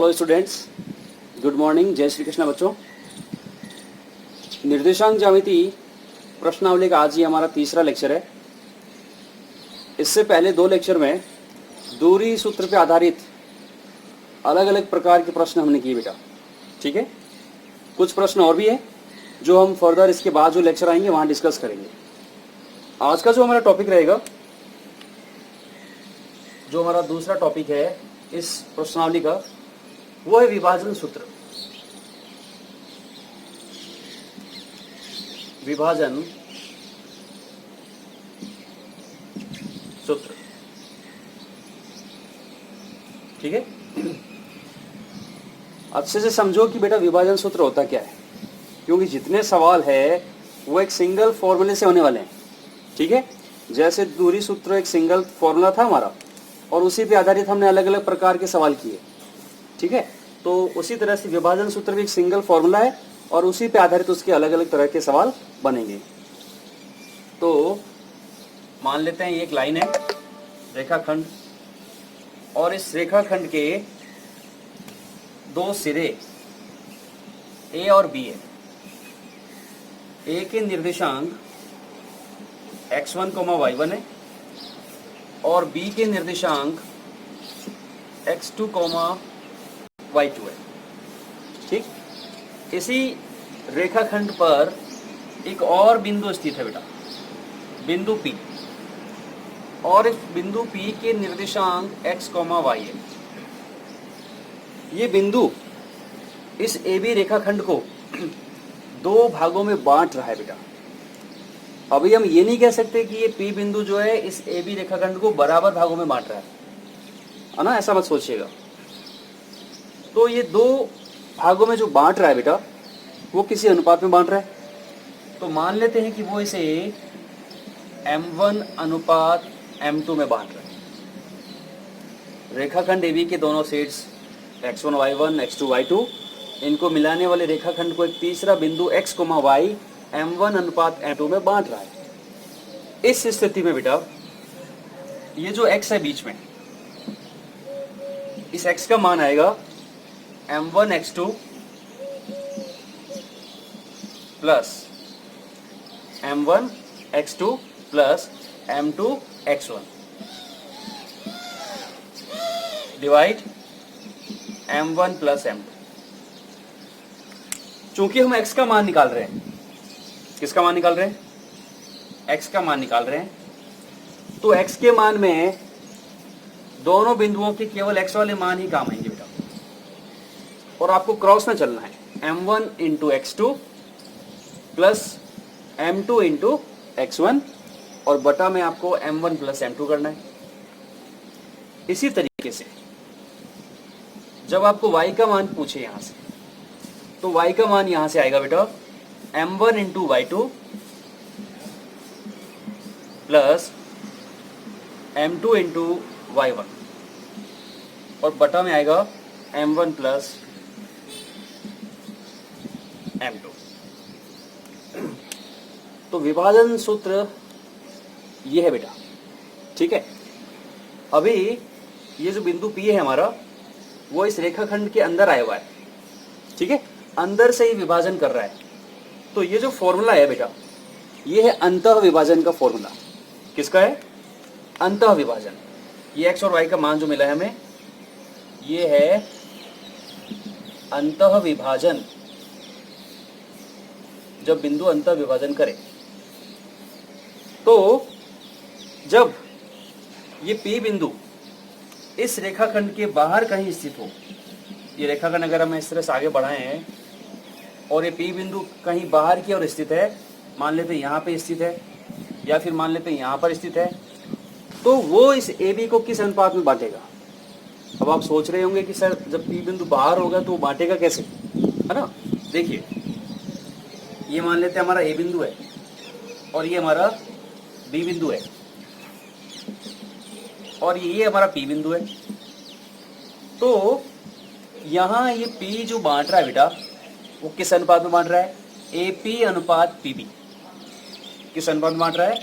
Hello students, good morning. जय श्री कृष्ण बच्चों। निर्देशांक ज्यामिति प्रश्नावली का आज ही हमारा तीसरा लेक्चर है। इससे पहले दो लेक्चर में दूरी सूत्र पे आधारित अलग अलग प्रकार के प्रश्न हमने किए बेटा। ठीक है, कुछ प्रश्न और भी है जो हम फर्दर इसके बाद जो लेक्चर आएंगे वहां डिस्कस करेंगे। आज का जो हमारा टॉपिक रहेगा, जो हमारा दूसरा टॉपिक है इस प्रश्नावली का, वो है विभाजन सूत्र। विभाजन सूत्र, ठीक है। अच्छे से समझो कि बेटा विभाजन सूत्र होता क्या है, क्योंकि जितने सवाल है वो एक सिंगल फॉर्मूले से होने वाले हैं। ठीक है, जैसे दूरी सूत्र एक सिंगल फॉर्मूला था हमारा और उसी पे आधारित हमने अलग अलग प्रकार के सवाल किए। ठीक है, तो उसी तरह से विभाजन सूत्र भी एक सिंगल फॉर्मूला है और उसी पे आधारित उसके अलग अलग तरह के सवाल बनेंगे। तो मान लेते हैं ये एक लाइन है, रेखाखंड, और इस रेखाखंड के दो सिरे ए और बी है। ए के निर्देशांक x1, y1 है और बी के निर्देशांक x2, y2 है। ठीक, इसी रेखाखंड पर एक और बिंदु स्थित है बेटा, बिंदु P, और इस बिंदु P के निर्देशांक x, y है। ये बिंदु इस AB रेखाखंड को दो भागों में बांट रहा है बेटा। अभी हम ये नहीं कह सकते कि ये P बिंदु जो है इस AB रेखाखंड को बराबर भागों में बांट रहा है ना, ऐसा मत सोचिएगा। तो ये दो भागों में जो बांट रहा है बेटा, वो किसी अनुपात में बांट रहा है। तो मान लेते हैं कि वो इसे m1 अनुपात m2 में बांट रहा है। रेखाखंड AB के दोनों sets x1, y1, x2, y2, इनको मिलाने वाले रेखाखंड को एक तीसरा बिंदु x, y m1 अनुपात m2 में बांट रहा है। इस स्थिति में बेटा ये जो x है बीच में, इस x का मान आएगा m1 x2 plus m1 x2 plus m2 x1 divide m1 plus m2। चूंकि हम x का मान निकाल रहे हैं, किसका मान निकाल रहे हैं? x का मान निकाल रहे हैं, तो x के मान में दोनों बिंदुओं के केवल x वाले मान ही काम आएंगे बेटा। और आपको क्रॉस में चलना है, m1 into x2 plus m2 into x1, और बटा में आपको m1 प्लस m2 करना है। इसी तरीके से जब आपको y का मान पूछे यहां से, तो y का मान यहां से आएगा बेटा m1 into y2 plus m2 into y1, और बटा में आएगा m1 प्लस m2। तो विभाजन सूत्र ये है बेटा। ठीक है, अभी ये जो बिंदु P है हमारा, वो इस रेखाखंड के अंदर आया हुआ है। ठीक है, अंदर से ही विभाजन कर रहा है। तो ये जो फॉर्मूला है बेटा, ये है अंतः विभाजन का फॉर्मूला। किसका है? अंतः विभाजन। ये x और y का मान जो मिला है हमें, ये है अंतः विभाजन। जब बिंदु अंतः विभाजन करे, तो जब ये P बिंदु इस रेखाखंड के बाहर कहीं स्थित हो, ये रेखाखंड अगर हम इस तरह से आगे बढ़ाए हैं और ये P बिंदु कहीं बाहर की ओर स्थित है, मान लेते हैं यहाँ पे स्थित है या फिर मान लेते हैं यहाँ पर स्थित है, तो वो इस AB को किस अनुपात में बांटेगा? अब आप सोच रहे होंगे कि सर जब P बिंदु बाहर होगा तो वो बांटेगा कैसे, है ना। देखिए, ये मान लेते हैं हमारा A बिंदु है और ये हमारा B बिंदु है और ये हमारा P बिंदु है। तो यहाँ ये P जो बांट रहा है बेटा, वो किस अनुपात में बांट रहा है? AP अनुपात PB। किस अनुपात में बांट रहा है?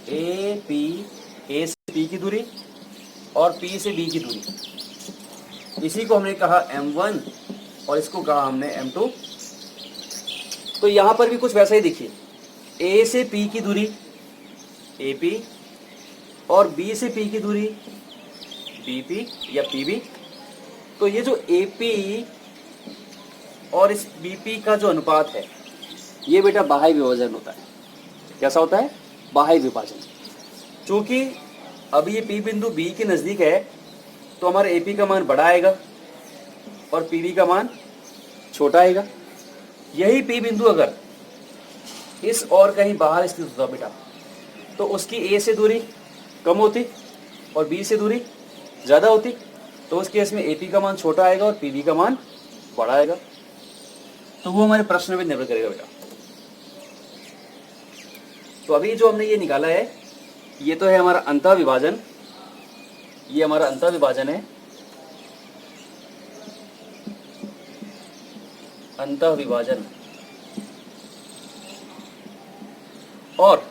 A से P की दूरी और P से B की दूरी। इसी को हमने कहा M1 और इसको कहा हमने M2। तो यहां पर भी कुछ वैसा ही देखिए, A से P की दूरी AP और B से P की दूरी BP या PB। तो ये जो AP और इस BP का जो अनुपात है, ये बेटा बाह्य विभाजन होता है। कैसा होता है? बाह्य विभाजन। चूंकि अब ये P बिंदु B के नजदीक है तो हमारा AP का मान बड़ा आएगा और PB का मान छोटा आएगा। यही P बिंदु अगर इस और कहीं बाहर स्थित होता बेटा, तो उसकी A से दूरी कम होती और B से दूरी ज्यादा होती, तो उस केस में AP का मान छोटा आएगा और PB का मान बड़ा आएगा। तो वो हमारे प्रश्न पे निर्भर करेगा बेटा। तो अभी जो हमने ये निकाला है, ये तो है हमारा अंतः विभाजन, ये हमारा अंतः विभाजन है, अंतः विभाजन। और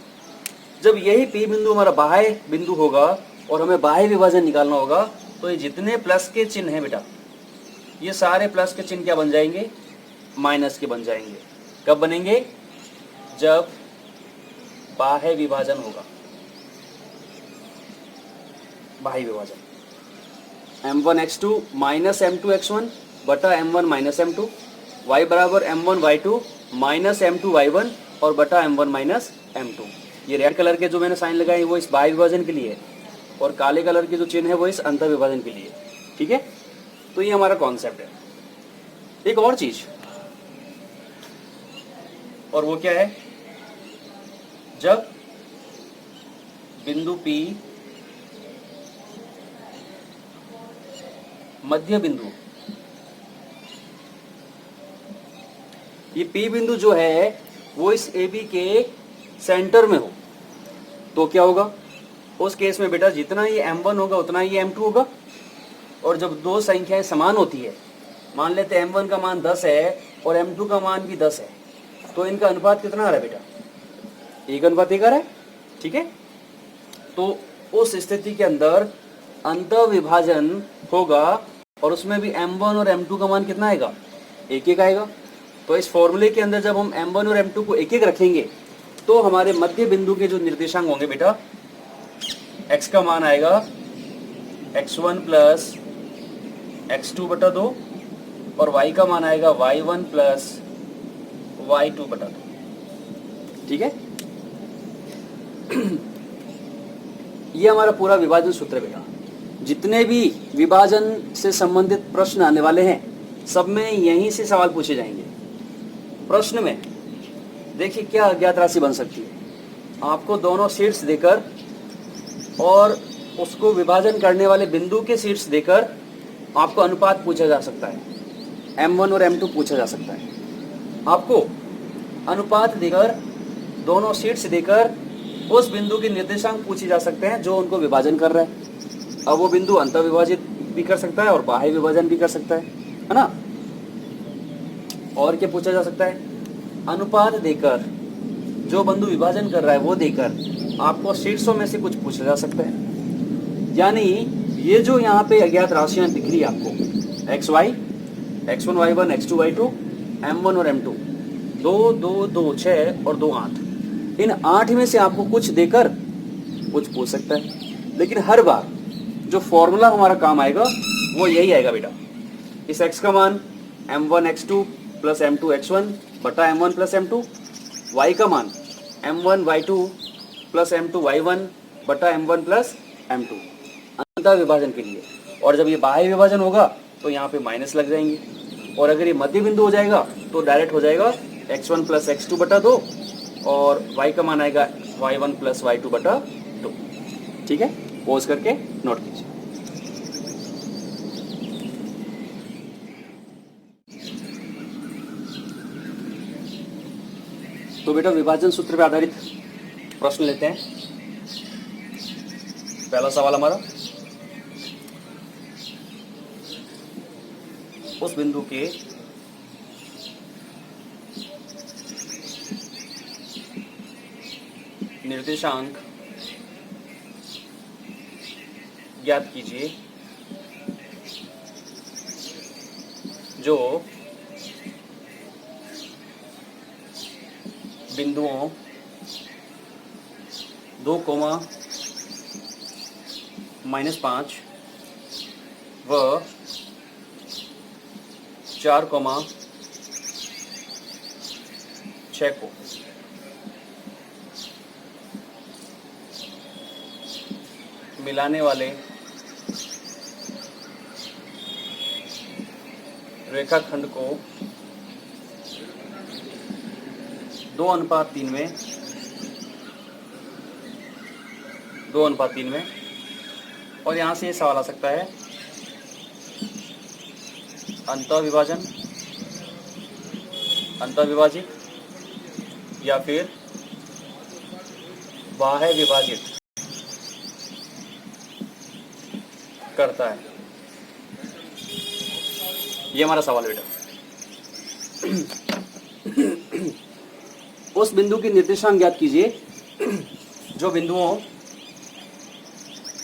जब यही P बिंदु हमारा बाह्य बिंदु होगा और हमें बाह्य विभाजन निकालना होगा, तो ये जितने प्लस के चिन्ह हैं बेटा, ये सारे प्लस के चिन्ह क्या बन जाएंगे? माइनस के बन जाएंगे। कब बनेंगे? जब बाह्य विभाजन होगा। बाह्य विभाजन M1x2 माइनस M2x1 बटा M1 माइनस M2, y बराबर M1 y2 minus M2 y1 और बटा M1 माइनस M2। ये रेड कलर के जो मैंने साइन लगाए वो इस बाह्य विभाजन के लिए है और काले कलर के जो चिन्ह है वो इस अंतः विभाजन के लिए। ठीक है, तो ये हमारा कॉन्सेप्ट है। एक और चीज, और वो क्या है? जब बिंदु P मध्य बिंदु, ये P बिंदु जो है वो इस AB के सेंटर में हो, तो क्या होगा? उस केस में बेटा जितना ये M1 होगा उतना ही M2 होगा। और जब दो संख्याएं समान होती है, मान लेते हैं M1 का मान 10 है और M2 का मान भी 10 है, तो इनका अनुपात कितना आ रहा है बेटा? 1:1 आ रहा है। ठीक है, तो उस स्थिति के अंदर अंतः विभाजन होगा और उसमें भी M1 और M2 का मान कितना आएगा? 1:1 आएगा। तो इस फॉर्मूले के अंदर जब हम M1 और M2 को 1:1 रखेंगे तो हमारे मध्य बिंदु के जो निर्देशांक होंगे बेटा, x का मान आएगा x1 प्लस x2 बटा 2 और y का मान आएगा y1 प्लस y2 बटा 2। ठीक है, ये हमारा पूरा विभाजन सूत्र है बेटा। जितने भी विभाजन से संबंधित प्रश्न आने वाले हैं, सब में यहीं से सवाल पूछे जाएंगे। प्रश्न में देखिए क्या अज्ञात राशि बन सकती है। आपको दोनों शीट्स देकर और उसको विभाजन करने वाले बिंदु के शीट्स देकर आपको अनुपात पूछा जा सकता है, M1 और M2 पूछा जा सकता है। आपको अनुपात देकर, दोनों शीट्स देकर उस बिंदु के निर्देशांक पूछे जा सकते हैं जो उनको विभाजन कर रहा है। अब वो बिंदु अंतः विभाजित भी कर सकता है और बाह्य विभाजन भी कर सकता है ना। और क्या पूछा जा सकता है? अनुपात देकर, जो बिंदु विभाजन कर रहा है वो देकर आपको शीट्सों में से कुछ पूछा जा सकता है। यानी ये जो यहाँ पे अज्ञात राशियां दिख रही है आपको, x Y, x1 y1 x2 y2, M1 और M2, 2 2 2 6 और 2 8, इन 8 में से आपको कुछ देकर कुछ पूछ सकता है। लेकिन हर बार जो फॉर्मूला हमारा काम आएगा वो यही आएगा बेटा। इस x का मान M1 x2 plus M2 x1 बटा M1 प्लस M2, y का मान M1 y2 plus M2 y1 बटा M1 प्लस M2 अंतः विभाजन के लिए। और जब ये बाह्य विभाजन होगा तो यहाँ पे माइनस लग जाएंगे, और अगर ये मध्य बिंदु हो जाएगा तो डायरेक्ट हो जाएगा x1 प्लस x2 बटा 2 और y का मान आएगा y1 प्लस y2 बटा 2। ठीक है, पॉज करके नोट कीजिए। तो बेटा विभाजन सूत्र पे आधारित प्रश्न लेते हैं। पहला सवाल हमारा, उस बिंदु के निर्देशांक ज्ञात कीजिए जो बिंदुओं 2,-5 व 4,6 को मिलाने वाले रेखाखंड को 2:3 में 2:3 में, और यहां से ये सवाल आ सकता है अंतःविभाजित या फिर बाह्य विभाजित करता है। ये हमारा सवाल है बेटा। उस बिंदु की निर्देशांक ज्ञात कीजिए जो बिंदुओं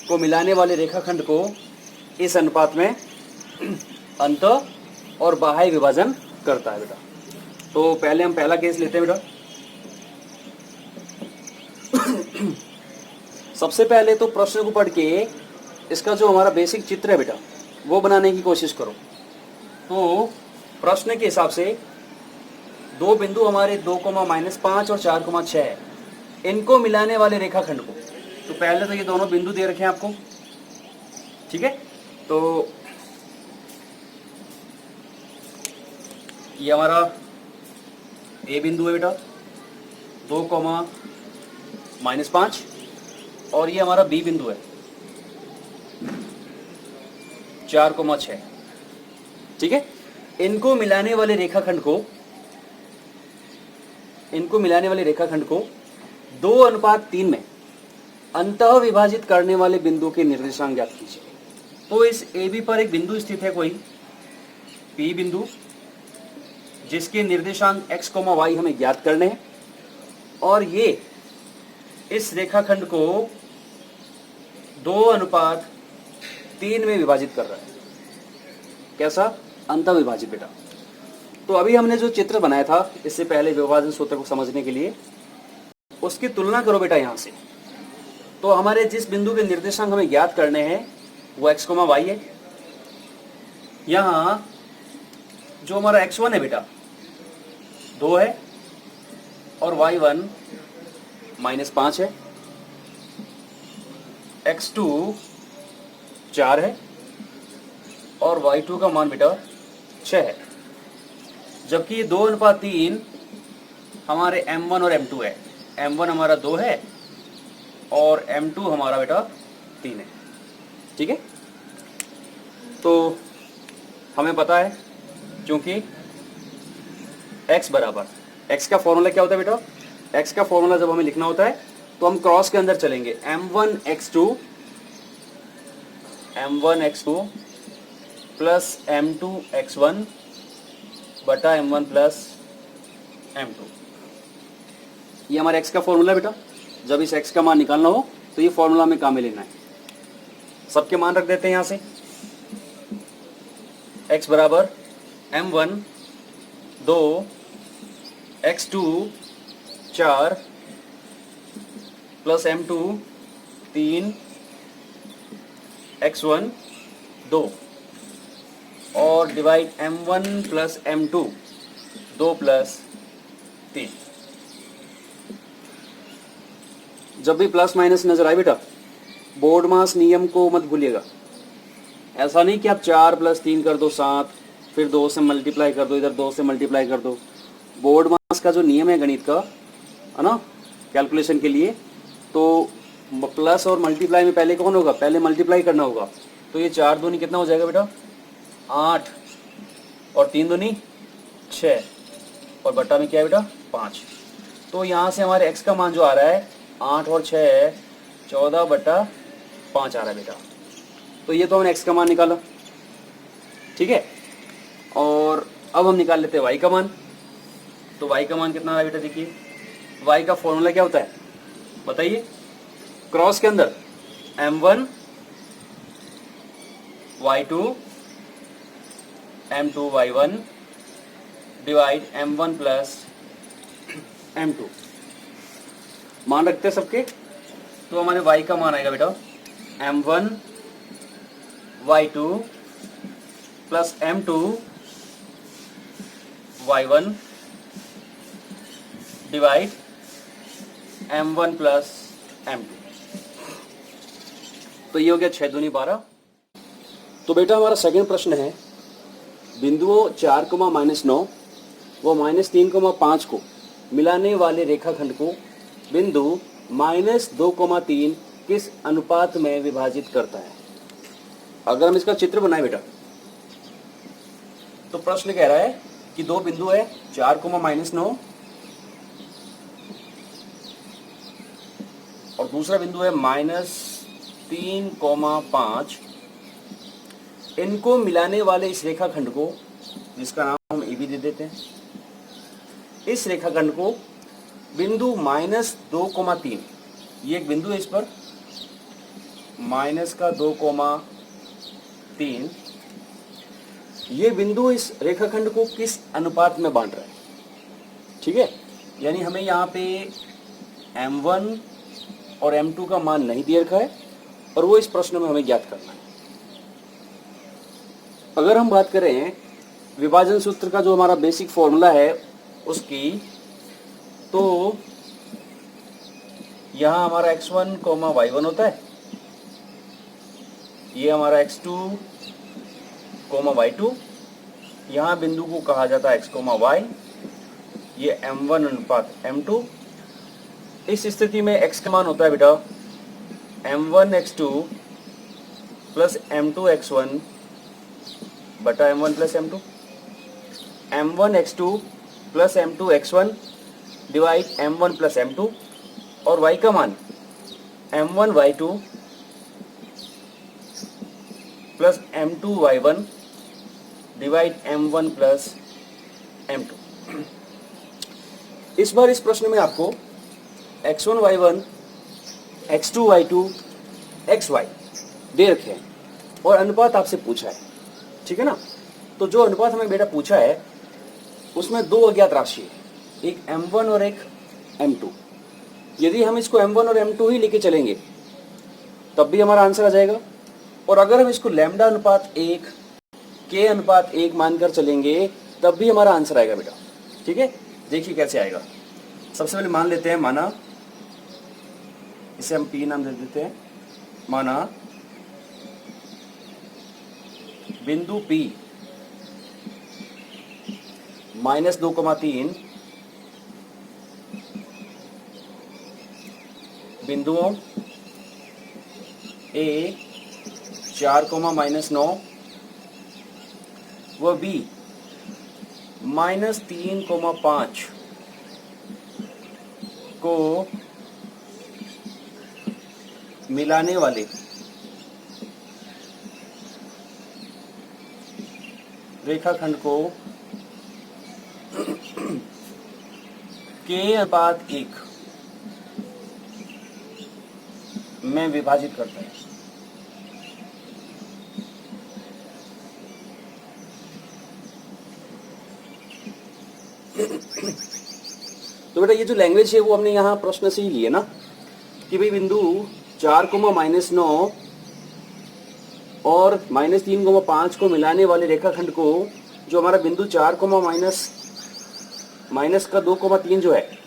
को मिलाने वाले रेखाखंड को इस अनुपात में अंत और बाह्य विभाजन करता है बेटा। तो पहले हम पहला केस लेते हैं बेटा। सबसे पहले तो प्रश्न को पढ़ के इसका जो हमारा बेसिक चित्र है बेटा वो बनाने की कोशिश करो। तो प्रश्न के हिसाब से दो बिंदु हमारे 2,-5 और 4,6 है, इनको मिलाने वाले रेखाखंड को, तो पहले तो ये दोनों बिंदु दे रखे हैं आपको, ठीक है। तो ये हमारा ए बिंदु है बेटा 2,-5, और ये हमारा बी बिंदु है 4,6, ठीक है। इनको मिलाने वाले रेखाखंड को 2:3 में अंतः विभाजित करने वाले बिंदु के निर्देशांक ज्ञात कीजिए। तो इस ए बी पर एक बिंदु स्थित है कोई पी बिंदु, जिसके निर्देशांक x, y हमें ज्ञात करने हैं, और ये इस रेखाखंड को 2:3 में विभाजित कर रहा है। कैसा? अंतः विभाजित बेटा। तो अभी हमने जो चित्र बनाया था इससे पहले विभाजन सूत्र को समझने के लिए, उसकी तुलना करो बेटा यहाँ से। तो हमारे जिस बिंदु के निर्देशांक हमें ज्ञात करने हैं वो x, y है। यहाँ जो हमारा x1 है बेटा 2 है, और y1 -5 है, x2 4 है, और y2 का मान बेटा 6 है। जबकि 2:3 हमारे m1 और m2 है। m1 हमारा 2 है और m2 हमारा बेटा 3 है, ठीक है। तो हमें पता है, क्योंकि x बराबर, x का फॉर्मूला क्या होता है बेटा? x का फॉर्मूला जब हमें लिखना होता है तो हम क्रॉस के अंदर चलेंगे। m1x2 प्लस m2x1 बटा m1 प्लस m2, ये हमारे x का फॉर्मूला बेटा। जब इस x का मान निकालना हो तो ये फॉर्मूला में काम में लेना है। सबके मान रख देते हैं यहाँ से। x बराबर m1 2, x2 4 plus m2 3, x1 2, और divide m1 plus m2 2 plus 3। जब भी प्लस माइनस नजर आए बेटा, बोर्ड मास नियम को मत भूलिएगा। ऐसा नहीं कि आप 4 + 3 कर दो 7, फिर 2 से मल्टीप्लाई कर दो, इधर 2 से मल्टीप्लाई कर दो। बोर्ड मास का जो नियम है गणित का, है ना, कैलकुलेशन के लिए, तो प्लस और मल्टीप्लाई में पहले कौन होगा? पहले मल्टीप्लाई करना होगा। तो ये 4 दूनी कितना हो जाएगा बेटा? 8, और 3 दूनी 6, और बट्टा में क्या है बेटा? 5। तो यहाँ से हमारे x का मान जो आ रहा है 8 और 6 14/5 आ रहा है बेटा। तो ये तो हमने x का मान निकाला, ठीक है। और अब हम निकाल लेते हैं y का मान। तो y का मान कितना आ रहा है बेटा? देखिए y का फॉर्मूला क्या होता है बताइए। क्रॉस के अंदर m1 y2 m2y1 divide m1 plus m2। मान रखते हैं सबके, तो हमारे y का मान आएगा बेटा m1 y2 plus m2 y1 divide m1 plus m2। तो ये हो गया 6 दूनी 12। तो बेटा हमारा सेकंड प्रश्न है, बिंदुओं 4, -9 व -3, 5 को मिलाने वाले रेखाखंड को बिंदु -2, 3 किस अनुपात में विभाजित करता है। अगर हम इसका चित्र बनाए बेटा, तो प्रश्न कह रहा है कि दो बिंदु है 4, -9 और दूसरा बिंदु है -3, 5। इनको मिलाने वाले इस रेखाखंड को, जिसका नाम हम ए बी दे देते हैं, इस रेखाखंड को बिंदु -2, 3, ये एक बिंदु है, इस पर -2, 3, ये बिंदु इस रेखाखंड को किस अनुपात में बांट रहा है। ठीक है, यानी हमें यहाँ पे m1 और m2 का मान नहीं दे रखा है और वो इस प्रश्न में हमें ज्ञात करना है। अगर हम बात करें विभाजन सूत्र का जो हमारा बेसिक फॉर्मूला है उसकी, तो यहाँ हमारा x1, y1 होता है, ये हमारा x2, y2, यहाँ बिंदु को कहा जाता है x, y, ये m1 अनुपात m2। इस स्थिति में x का मान होता है बेटा m1 x2 plus m2 x1 बटा m1 plus m2, m1 x2 plus m2 x1 divide m1 plus m2, और y का मान m1 y2 plus m2 y1 divide m1 plus m2। इस बार इस प्रश्न में आपको x1 y1, x2 y2, xy दे रखे हैं और अनुपात आपसे पूछा है। ठीक है ना, तो जो अनुपात हमें बेटा पूछा है उसमें दो अज्ञात राशि है, एक m1 और एक m2। यदि हम इसको m1 और m2 ही लेके चलेंगे तब भी हमारा आंसर आ जाएगा, और अगर हम इसको लैम्डा अनुपात 1, k अनुपात 1 मानकर चलेंगे तब भी हमारा आंसर आएगा बेटा। ठीक है, देखिए कैसे आएगा। सबसे पहले मान लेते हैं, माना इसे हम p नाम दे देते हैं, माना बिंदु P -2, 3 बिंदुओं A 4, -9 व B -3, 5 को मिलाने वाले रेखाखंड को k/1 में विभाजित करता है। तो बेटा ये जो लैंग्वेज है वो हमने यहाँ प्रश्न से ही ली है ना, कि भाई बिंदु 4, -9 और -3, 5 को मिलाने वाले रेखाखंड को, जो हमारा बिंदु 4, -2, 3 जो है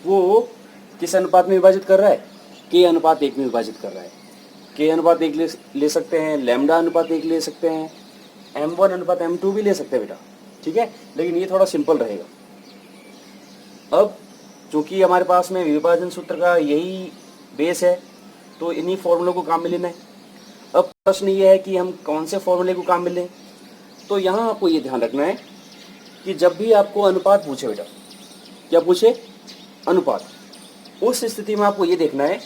वो किस अनुपात में विभाजित कर रहा है, k अनुपात 1 में विभाजित कर रहा है। k अनुपात 1 ले सकते हैं, लैम्डा अनुपात 1 ले सकते हैं, m1 अनुपात m2 भी ले सकते हैं बेटा। ठीक है, लेकिन ये थोड़ा सिंपल रहेगा। अब चूंकि हमारे पास में विभाजन सूत्र का यही बेस है तो इन्हीं फॉर्मूलों को काम में लेना है। अब प्रश्न ये है कि हम कौन से फॉर्मूले को काम में लें। तो यहाँ आपको ये ध्यान रखना है कि जब भी आपको अनुपात पूछे बेटा, क्या पूछे, अनुपात, उस स्थिति में आपको ये देखना है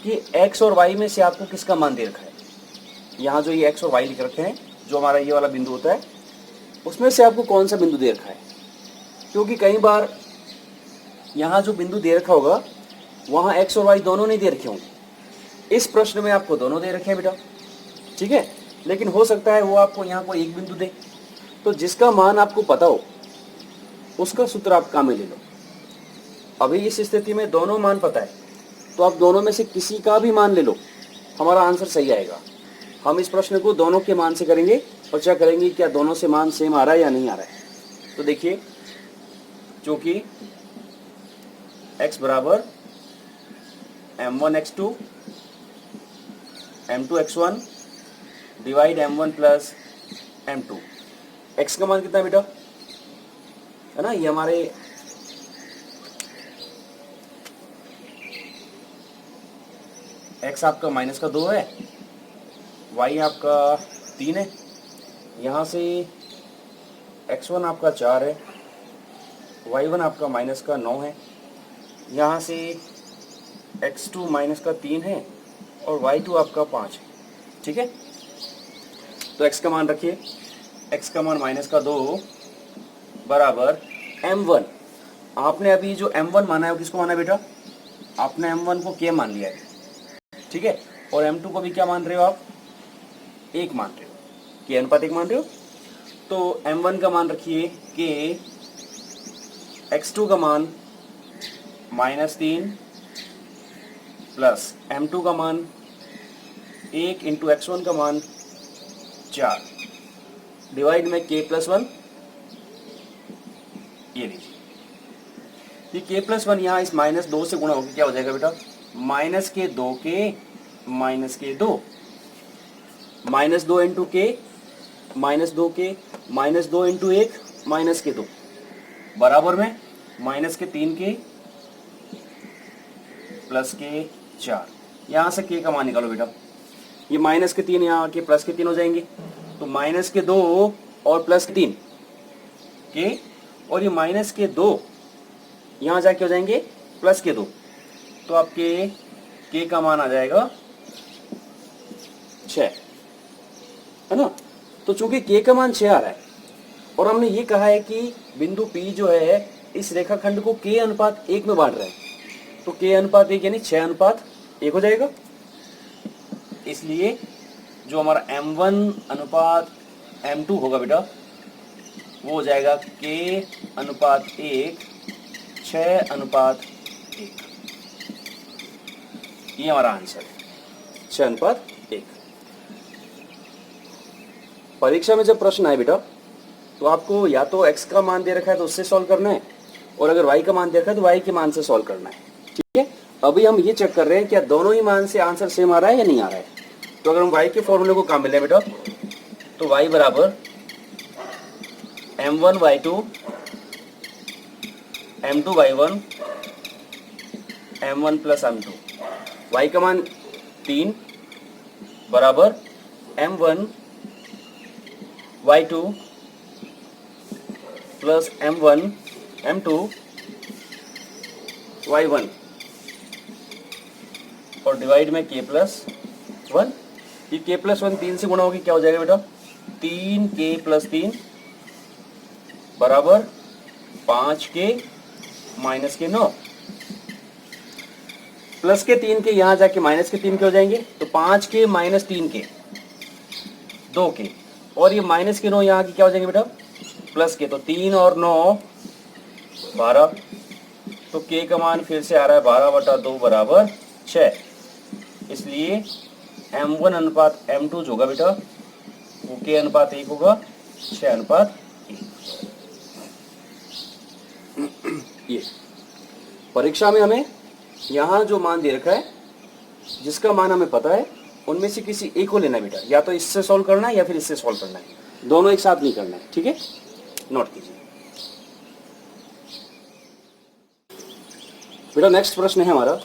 कि x और y में से आपको किसका मान दे रखा है। यहाँ जो ये x और y लिख रखे हैं, जो हमारा ये वाला बिंदु होता है, उसमें से आपको कौन सा बिंदु दे रखा है। क्योंकि कई बार यहाँ जो बिंदु दे रखा होगा वहाँ x और y दोनों नहीं दे रखे होंगे। इस प्रश्न में आपको दोनों दे रखे हैं बेटा। ठीक है, लेकिन हो सकता है वो आपको यहाँ कोई एक बिंदु दे। तो जिसका मान आपको पता हो उसका सूत्र आप काम में ले लो। अभी इस स्थिति में दोनों मान पता है, तो आप दोनों में से किसी का भी मान ले लो, हमारा आंसर सही आएगा। हम इस प्रश्न को दोनों के मान से करेंगे और चेक करेंगे क्या दोनों से मान सेम आ रहा है या नहीं आ रहा है। तो देखिए, चूंकि x बराबर m1 x2 m2 x1 divide m1 plus m2, x का मान कितना है बेटा, है ना, ये हमारे x आपका माइनस का 2 है, y आपका 3 है, यहाँ से x1 आपका 4 है, y1 आपका माइनस का 9 है, यहाँ से x2 माइनस का 3 है और y2 आपका 5 है। ठीक है, तो x का मान रखिए, x का मान माइनस का 2 बराबर m1। आपने अभी जो m1 माना है वो किसको माना है बेटा, आपने m1 को k मान लिया है। ठीक है, और m2 को भी क्या मान रहे हो आप, 1 मान रहे हो, k अनुपात 1 मान रहे हो। तो m1 का मान रखिए k, x2 का मान -3 प्लस m2 का मान 1 इंटू x1 का मान 4 डिवाइड में k प्लस 1। ये देखिए, ये k प्लस 1 यहाँ इस -2 से गुणा होकर क्या हो जाएगा बेटा, माइनस के 2 के माइनस के 2, -2 इंटू के -2 के -2 इंटू 1 माइनस के 2 बराबर में माइनस के 3 के प्लस के 4। यहाँ से k का मान निकालो बेटा, ये माइनस के 3 यहाँ आके प्लस के 3 हो जाएंगे, तो माइनस के 2 और प्लस 3 के, और ये माइनस के 2 यहाँ जाके हो जाएंगे प्लस के 2, तो आपके k का मान आ जाएगा 6, है ना। तो चूंकि k का मान 6 आ रहा है और हमने ये कहा है कि बिंदु P जो है इस रेखाखंड को k अनुपात 1 में बांट रहा है, तो k अनुपात 1 यानी 6 अनुपात 1 हो जाएगा। इसलिए जो हमारा m1 अनुपात m2 होगा बेटा, वो हो जाएगा k अनुपात 1 6 अनुपात 1। ये हमारा आंसर है, 6 अनुपात 1। परीक्षा में जब प्रश्न आए बेटा, तो आपको या तो x का मान दे रखा है तो उससे सॉल्व करना है, और अगर y का मान दे रखा है तो y के मान से सॉल्व करना है। ठीक है, अभी हम ये चेक कर रहे हैं क्या दोनों ही मान से आंसर सेम आ रहा है या नहीं आ रहा है। तो अगर हम y के फॉर्मूले को काम मिले बेटा, तो y बराबर m1 y2 m2 y1 m1 plus m2, y का मान 3 बराबर m1 y2 plus m1 m2 y1 और डिवाइड में k प्लस 1। ये k प्लस 1 3 से गुणा होगी क्या हो जाएगा बेटा, 3k प्लस 3 बराबर 5k माइनस के 9, प्लस के 3 के यहाँ जाके माइनस के 3 के हो जाएंगे, तो 5k माइनस 3k 2k, और ये माइनस के 9 यहाँ की क्या हो जाएंगे बेटा, प्लस के, तो 3 और 9 12, तो k का मान फिर से आ रहा है 12/2 बराबर 6। इसलिए m1 अनुपात m2 जो होगा बेटा, वो k अनुपात 1 होगा, 6 अनुपात 1। ये परीक्षा में हमें यहाँ जो मान दे रखा है, जिसका मान हमें पता है, उनमें से किसी एक को लेना है बेटा, या तो इससे सॉल्व करना है या फिर इससे सॉल्व करना है, दोनों एक साथ नहीं करना है। ठीक है, नोट कीजिए बेटा। नेक्स्ट प्रश्न है हमारा,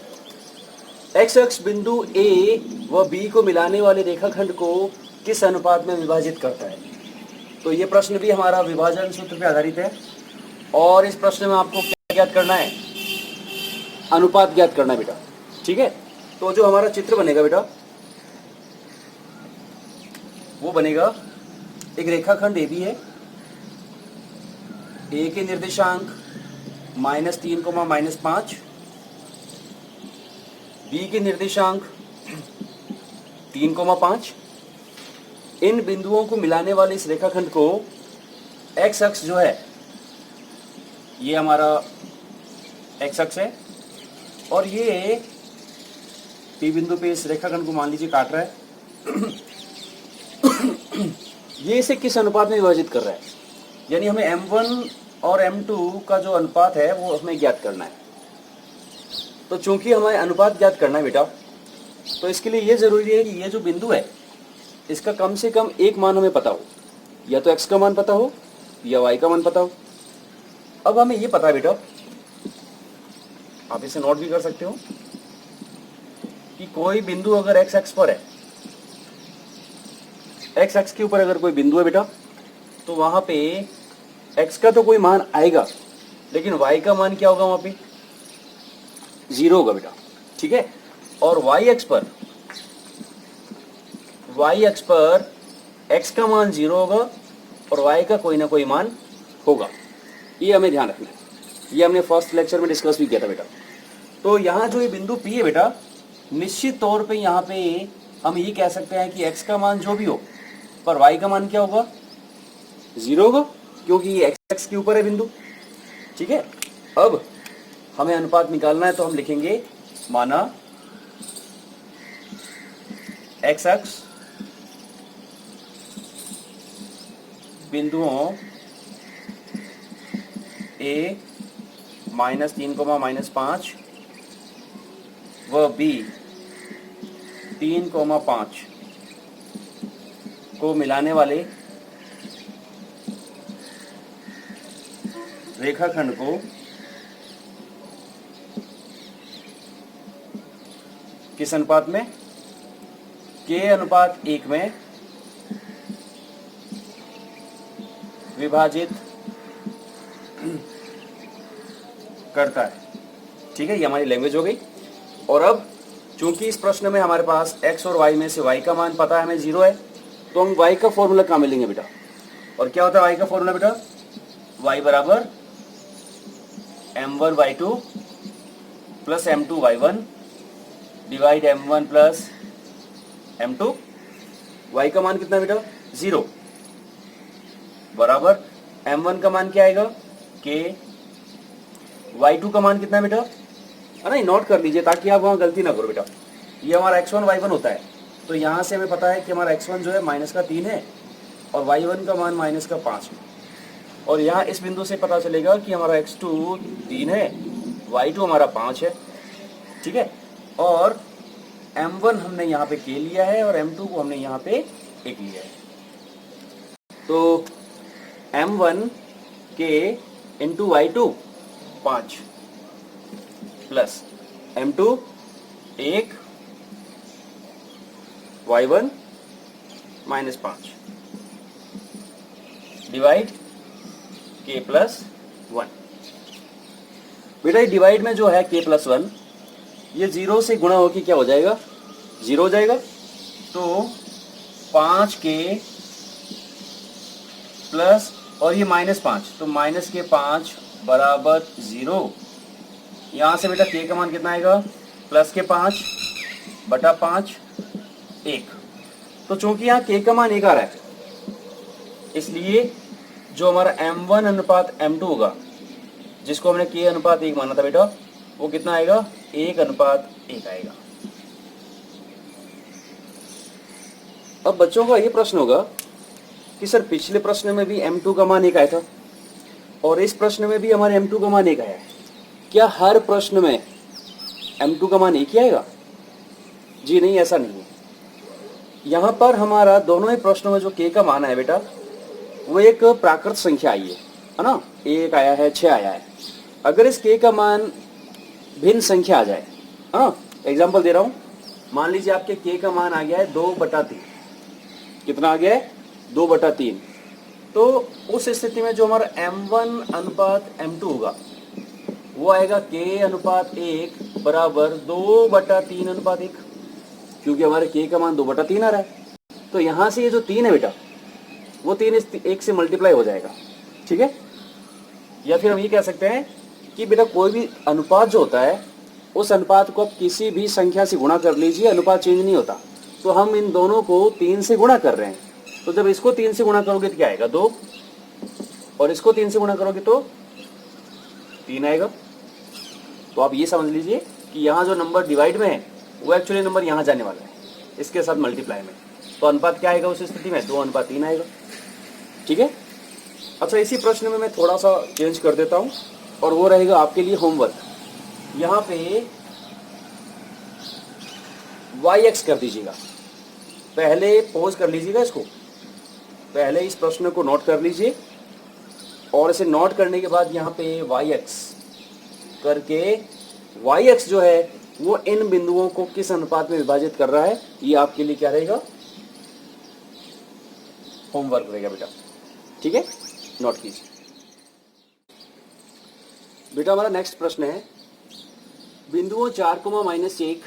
x अक्ष बिंदु A व B को मिलाने वाले रेखाखंड को किस अनुपात में विभाजित करता है। तो ये प्रश्न भी हमारा विभाजन सूत्र पे आधारित है, और इस प्रश्न में आपको क्या ज्ञात करना है, अनुपात ज्ञात करना है बेटा। ठीक है, तो जो हमारा चित्र बनेगा बेटा, वो बनेगा, एक रेखाखंड AB है, A के निर्देशांक -3, -5, B के निर्देशांक 3, 5। इन बिंदुओं को मिलाने वाले इस रेखाखंड को एक्स अक्ष जो है ये हमारा एक्स अक्ष है और ये पी बिंदु पे इस रेखाखंड को मान लीजिए काट रहा है। ये इसे किस अनुपात में विभाजित कर रहा है, यानी हमें m1 और m2 का जो अनुपात है वो हमें ज्ञात करना है। तो चूंकि हमें अनुपात ज्ञात करना है बेटा, तो इसके लिए ये जरूरी है कि ये जो बिंदु है इसका कम से कम एक मान हमें पता हो, या तो x का मान पता हो या y का मान पता हो। अब हमें ये पता है बेटा, आप इसे नोट भी कर सकते हो कि कोई बिंदु अगर x अक्ष पर है, x अक्ष के ऊपर अगर कोई बिंदु है बेटा, तो वहां पे x का तो कोई मान आएगा, लेकिन y का मान क्या होगा, वहां पे 0 होगा बेटा, ठीक है। और y अक्ष पर x का मान 0 होगा और y का कोई ना कोई मान होगा। ये हमें ध्यान रखना है, ये हमने फर्स्ट लेक्चर में डिस्कस भी किया था बेटा। तो यहाँ जो ये बिंदु P है बेटा, निश्चित तौर पे यहाँ पे हम ये कह सकते हैं कि x का मान जो भी हो, पर y का मान क्या होगा, 0 होगा, क्योंकि ये x अक्ष के ऊपर है बिंदु, ठीक है। अब हमें अनुपात निकालना है, तो हम लिखेंगे माना x अक्ष बिंदुओं a -3, -5 व b 3, 5 को मिलाने वाले रेखाखंड को किस अनुपात में, k/1 में विभाजित करता है, ठीक है। ये हमारी लैंग्वेज हो गई। और अब चूंकि इस प्रश्न में हमारे पास x और y में से y का मान पता है, हमें 0 है, तो हम y का फॉर्मूला कहाँ मिलेंगे बेटा, और क्या होता है y का फॉर्मूला बेटा, y बराबर m1y2 plus m2y1 divide m1 plus m2। y का मान कितना बेटा, 0, बराबर m1 का मान क्या आएगा, k, y2 का मान कितना है बेटा, नहीं नोट कर लीजिए ताकि आप वहां गलती ना करो बेटा। ये हमारा x1 y1 होता है, तो यहाँ से हमें पता है कि हमारा x1 जो है -3 है और y1 का मान -5 है। और यहाँ इस बिंदु से पता चलेगा कि हमारा x2 3 है, y2 हमारा 5 है, ठीक है। और m1 हमने यहाँ पे k लिया है और m2 को हमने यहाँ पे 1 लिया है। तो m1 k into y2 5 plus m2 1 y1 -5 divide k plus 1। बेटा ये डिवाइड में जो है k प्लस 1, ये 0 से गुणा होकर क्या हो जाएगा, 0 हो जाएगा। तो 5k प्लस और ये -5, तो -5 बराबर 0। यहाँ से बेटा k का मान कितना आएगा, प्लस के 5 बटा 5 1। तो चूंकि यहाँ k का मान 1 आ रहा है, इसलिए जो हमारा m1 अनुपात m2 होगा, जिसको हमने k अनुपात 1 माना था बेटा, वो कितना आएगा, 1:1 आएगा। अब बच्चों का ये प्रश्न होगा कि सर पिछले प्रश्न में भी m2 का मान 1 आया था और इस प्रश्न में भी हमारे m2 का मान 1 आया है, क्या हर प्रश्न में m2 का मान 1 ही आएगा? जी नहीं, ऐसा नहीं है। यहाँ पर हमारा दोनों ही प्रश्नों में जो k का मान है बेटा, वो एक प्राकृत संख्या आई है ना, 1 आया है, 6 आया है। अगर इस k का मान भिन्न संख्या आ जाए, हाँ एग्जाम्पल दे रहा हूँ, मान लीजिए आपके k का मान आ गया है 2/3, कितना आ गया है, 2/3। तो उस स्थिति में जो हमारा m1 अनुपात m2 होगा, वो आएगा k/1 बराबर 2/3 1, क्योंकि हमारे k का मान 2/3 आ रहा है। तो यहाँ से ये जो 3 है बेटा, वो 3 इस 1 से मल्टीप्लाई हो जाएगा, ठीक है। या फिर हम ये कह सकते हैं कि बेटा कोई भी अनुपात जो होता है, उस अनुपात को आप किसी भी संख्या से गुणा कर लीजिए, अनुपात चेंज नहीं होता। तो हम इन दोनों को 3 से गुणा कर रहे हैं, तो जब इसको 3 से गुणा करोगे तो क्या आएगा, 2। और इसको 3 से गुणा करोगे तो 3 आएगा। तो आप ये समझ लीजिए कि यहाँ जो नंबर डिवाइड में है वो एक्चुअली नंबर यहाँ जाने वाला है इसके साथ मल्टीप्लाई में। तो अनुपात क्या आएगा उस स्थिति में? 2:3 आएगा। ठीक है। अच्छा, इसी प्रश्न में मैं थोड़ा सा चेंज कर देता हूँ और वो रहेगा आपके लिए होमवर्क। यहाँ पे yx कर दीजिएगा। पहले पॉज कर लीजिएगा इसको, पहले इस प्रश्न को नोट कर लीजिए और इसे नोट करने के बाद यहाँ पे yx करके yx जो है वो इन बिंदुओं को किस अनुपात में विभाजित कर रहा है, ये आपके लिए क्या रहेगा? होमवर्क रहेगा बेटा। ठीक है, नोट कीजिए बेटा। हमारा नेक्स्ट प्रश्न है, बिंदुओं 4, -1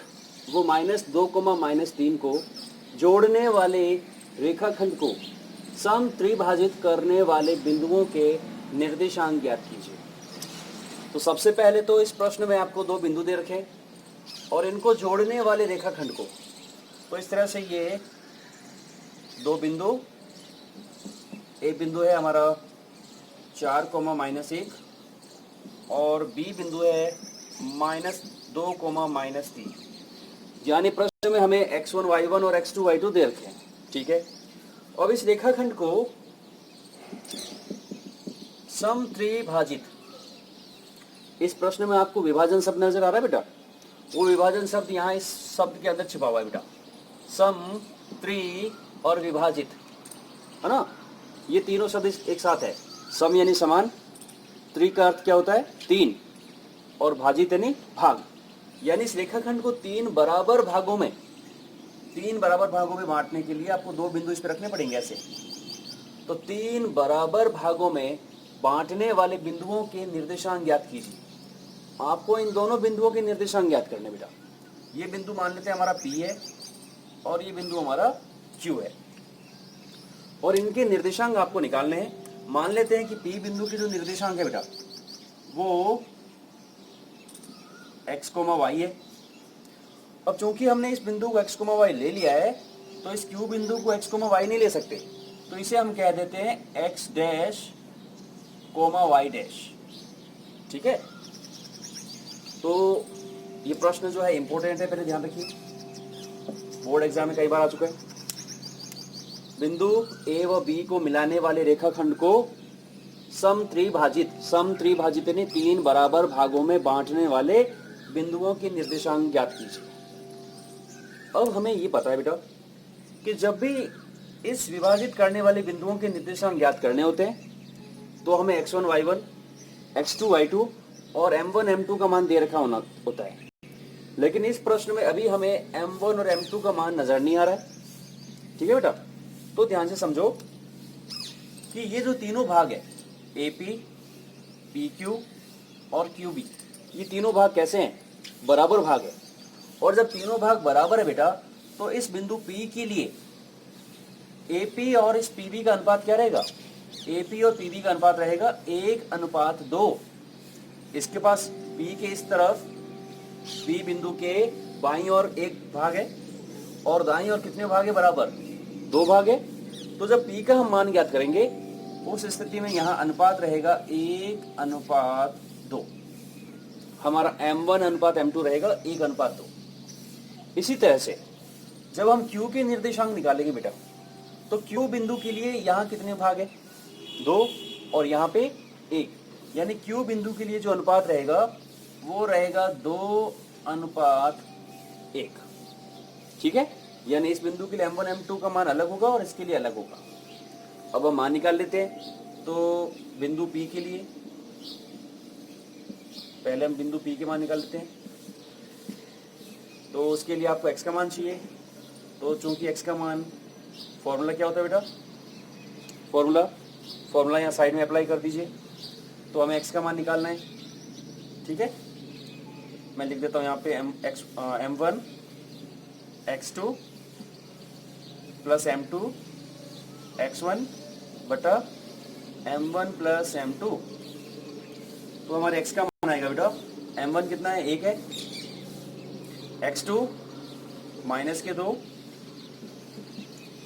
वो -2, -3 को जोड़ने वाले रेखाखंड को सम त्रिभाजित करने वाले बिंदुओं के निर्देशांक ज्ञात कीजिए। तो सबसे पहले तो इस प्रश्न में आपको 2 बिंदु दे रखे और इनको जोड़ने वाले रेखाखंड को, तो इस तरह से ये 2 बिंदु, एक बिंदु है हमारा 4, -1 और बी बिंदु है -2, -3। यानी प्रश्न में हमें x1 y1 और x2 y2 दे रखे हैं। ठीक है। अब इस रेखाखंड को सम त्रिभाजित, इस प्रश्न में आपको विभाजन शब्द नजर आ रहा है बेटा? वो विभाजन शब्द यहाँ इस शब्द के अंदर छिपा हुआ है बेटा। सम, त्रि और विभाजित, है ना? ये तीनों शब्द एक साथ है। सम यानी समान, त्रि का अर्थ क्या होता है? 3, और भाजित यानी भाग। यानी इस रेखाखंड को 3 बराबर भागों में बांटने के लिए आपको 2 बिंदु इस पर रखने पड़ेंगे ऐसे। तो 3 बराबर भागों में बांटने वाले बिंदुओं के निर्देशांक ज्ञात कीजिए। आपको इन दोनों बिंदुओं के निर्देशांक ज्ञात करने बेटा। ये बिंदु मान लेते हैं हमारा P है और ये बिंदु हमारा Q है और इनके निर्देशांक आपको निकालने हैं। मान लेते हैं कि P बिंदु के जो निर्देशांक है बेटा वो x, y है। अब चूंकि हमने इस बिंदु को x, y ले लिया है तो इस Q बिंदु को x, y नहीं ले सकते, तो इसे हम कह देते हैं x डैश, y डैश। ठीक है। तो ये प्रश्न जो है इंपॉर्टेंट है, पहले ध्यान रखिए, बोर्ड एग्जाम में कई बार आ चुका है। बिंदु A व B को मिलाने वाले रेखाखंड को सम त्रिभाजित यानी 3 बराबर भागों में बांटने वाले बिंदुओं के निर्देशांक ज्ञात कीजिए। अब हमें ये पता है बेटा कि जब भी इस विभाजित करने वाले बिंदुओं के निर्देशांक ज्ञात करने होते हैं तो हमें x1 y1, x2 y2 और m1 m2 का मान दे रखा होता है। लेकिन इस प्रश्न में अभी हमें m1 और m2 का मान नजर नहीं आ रहा है। ठीक है बेटा, तो ध्यान से समझो कि ये जो तीनों भाग है AP, PQ और QB, ये तीनों भाग कैसे हैं? बराबर भाग है। और जब तीनों भाग बराबर है बेटा तो इस बिंदु P के लिए AP और इस PB का अनुपात क्या रहेगा? AP और PB का अनुपात रहेगा 1:2। इसके पास P के इस तरफ P बिंदु के बाईं ओर 1 भाग है और दाईं ओर कितने भाग है? बराबर 2 भाग है। तो जब P का हम मान ज्ञात करेंगे उस स्थिति में यहाँ अनुपात रहेगा 1:2। हमारा m1:m2 रहेगा 1:2। इसी तरह से जब हम Q के निर्देशांक निकालेंगे बेटा तो Q बिंदु के लिए यहाँ कितने भाग है? 2 और यहाँ पे 1। यानी Q बिंदु के लिए जो अनुपात रहेगा वो रहेगा 2:1। ठीक है। यानी इस बिंदु के लिए m1 m2 का मान अलग होगा और इसके लिए अलग होगा। अब हम मान निकाल लेते हैं। तो बिंदु P के लिए पहले हम बिंदु P के मान निकाल लेते हैं। तो उसके लिए आपको x का मान चाहिए। तो चूंकि x का मान, फॉर्मूला क्या होता है बेटा? फॉर्मूला यहाँ साइड में अप्लाई कर दीजिए। तो हमें x का मान निकालना है। ठीक है, मैं लिख देता हूँ यहाँ पे m1 x2 plus m2 x1 बटा m1 प्लस m2। तो हमारे x का मान आएगा बेटा, m1 कितना है? 1 है, x2 माइनस के 2,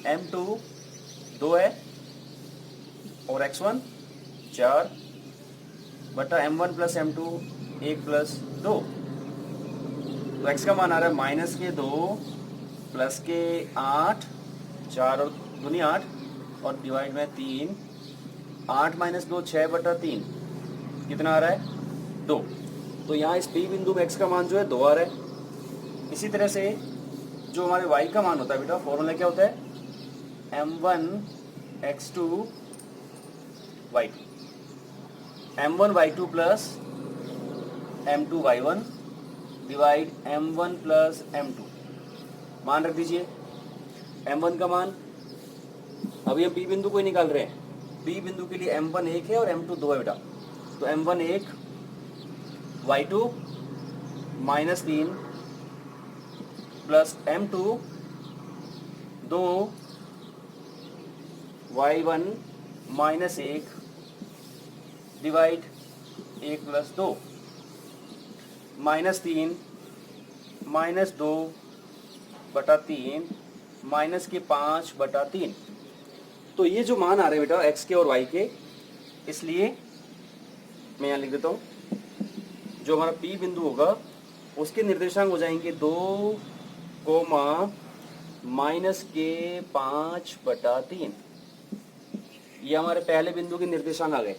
m2 2 है और x1 4 बटा m1 प्लस m2 1 प्लस 2। तो x का मान आ रहा है माइनस के 2 प्लस के 8, 4 और दूनी 8 और डिवाइड में 3, 8 माइनस 2 6 बटा 3 कितना आ रहा है 2। तो यहाँ इस P बिंदु में x का मान जो है 2 आ रहा है। इसी तरह से जो हमारे y का मान होता है बेटा, फॉर्मूला क्या होता है m1 x2 y2, m1 y2 plus m2 y1 divide m1 plus m2। मान रख दीजिए m1 का मान, अभी हम P बिंदु को ही निकाल रहे हैं। P बिंदु के लिए m1 1 है और m2 2 है बेटा। तो m1 1 y2 minus 3 plus m2 2 y1 minus 1 divide 1 plus 2 minus 3 minus 2 बटा 3 माइनस के 5 बटा 3। तो ये जो मान आ रहे हैं बेटा x के और y के, इसलिए मैं यहाँ लिख देता हूँ जो हमारा P बिंदु होगा उसके निर्देशांक हो जाएंगे 2 कोमा माइनस के 5 बटा 3। ये हमारे पहले बिंदु के निर्देशांक आ गए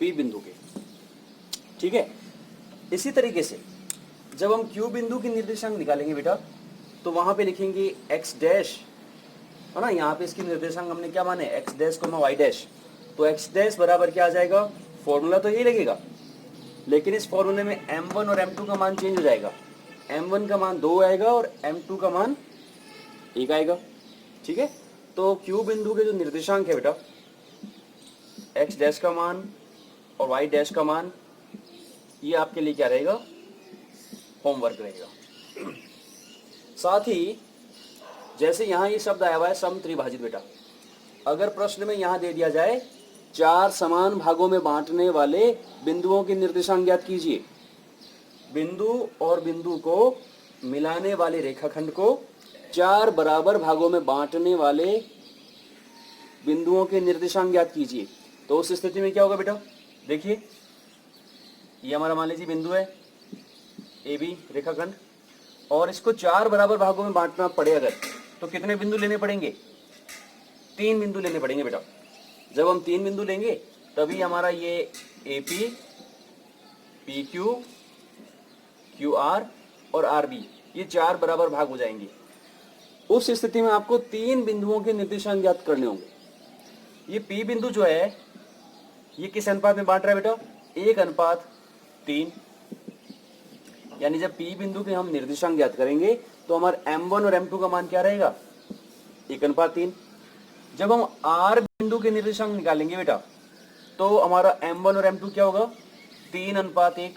P बिंदु के, ठीक है। इसी तरीके से जब हम Q बिंदु के निर्देशांक निकालेंगे बेटा, तो वहां पे लिखेंगे x डैश, है ना। यहाँ पे इसके निर्देशांक हमने क्या माने x dash comma y dash. तो x डैश बराबर क्या आ जाएगा, फॉर्मूला तो यही लगेगा, लेकिन इस फॉर्मूले में m1 और m2 का मान चेंज हो जाएगा। m1 का मान 2 आएगा और m2 का मान 1 आएगा, ठीक है। तो Q बिंदु के जो निर्देशांक है बेटा, x डैश का मान और y डैश का मान, ये आपके लिए क्या रहेगा, होमवर्क रहेगा। साथ ही जैसे यहाँ ये शब्द आया हुआ है सम त्रिभाजित बेटा, अगर प्रश्न में यहाँ दे दिया जाए 4 समान भागों में बांटने वाले बिंदुओं के निर्देशांक ज्ञात कीजिए। बिंदु और बिंदु को मिलाने वाले रेखाखंड को 4 बराबर भागों में बांटने वाले बिंदुओं के निर्देशांक ज्ञात कीजिए। तो उस स्थिति में क्या होगा बेटा, देखिए ये हमारा मान लीजिए बिंदु है AB रेखाखंड, और इसको 4 बराबर भागों में बांटना पड़े अगर, तो कितने बिंदु लेने पड़ेंगे, 3 बिंदु लेने पड़ेंगे बेटा। जब हम 3 बिंदु लेंगे तभी हमारा ये AP, PQ, QR और RB ये 4 बराबर भाग हो जाएंगे। उस स्थिति में आपको 3 बिंदुओं के निर्देशांक ज्ञात करने होंगे। ये P बिंदु जो है ये किस अनुपात में बांट रहा है बेटा, 1:3। यानी जब P बिंदु के हम निर्देशांक ज्ञात करेंगे तो हमारे m1 और m2 का मान क्या रहेगा, 1:3। जब हम R बिंदु के निर्देशांक निकालेंगे बेटा, तो हमारा m1 और m2 क्या होगा, 3:1,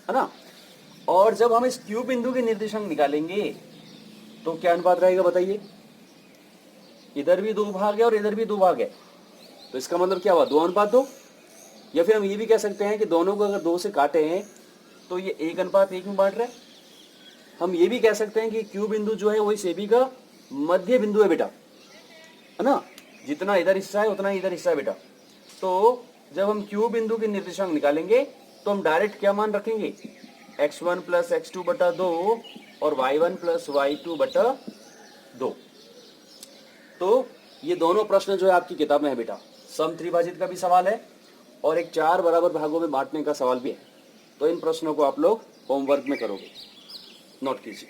है ना। और जब हम इस Q बिंदु के निर्देशांक निकालेंगे तो क्या अनुपात रहेगा बताइए, इधर भी 2 भाग है और इधर भी 2 भाग है। तो इसका मतलब क्या हुआ, 2:2। या फिर हम ये भी कह सकते हैं कि दोनों को अगर 2 से काटे हैं तो ये 1:1 में बांट रहे हैं। हम ये भी कह सकते हैं कि Q बिंदु जो है वो इस AB का मध्य बिंदु है बेटा, है ना। जितना इधर हिस्सा है उतना इधर हिस्सा है बेटा। तो जब हम Q बिंदु के निर्देशांक निकालेंगे तो हम डायरेक्ट क्या मान रखेंगे, x1 प्लस x2 बटा 2 और y1 प्लस y2 बटा 2। तो ये दोनों प्रश्न जो है आपकी किताब में है बेटा, सम त्रिभाजित का भी सवाल है और एक 4 बराबर भागों में बांटने का सवाल भी है। तो इन प्रश्नों को आप लोग होमवर्क में करोगे, नोट कीजिए।